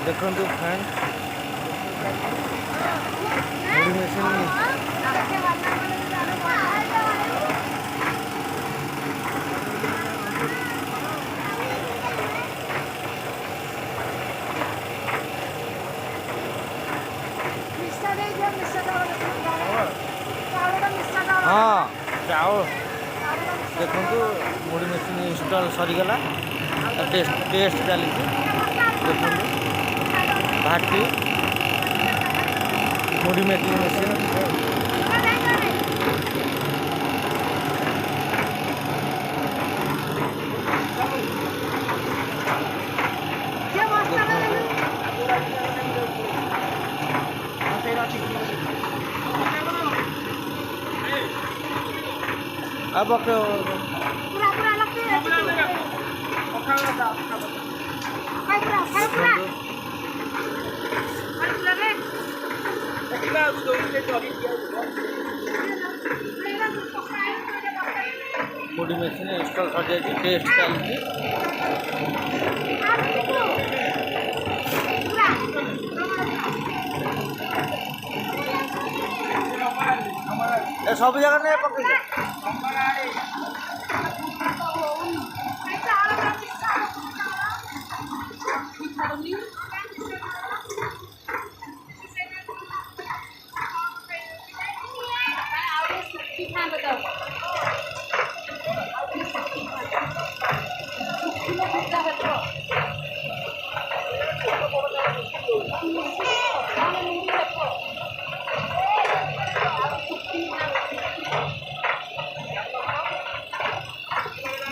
ଦେଖନ୍ତୁ ଫ୍ରେଣ୍ଡ ମୁଢ଼ି ମେସିନ୍ हाँ चाउल देखु मुढ़ी मेसीन इनस्टॉल सरीगला टेस्ट चली देखु भाटी मुढ़ी मेकिंग मेसीन अब मुढ़ी मेसीन इंस्टॉल कर टेस्ट चलती सब जगह नहीं पकड़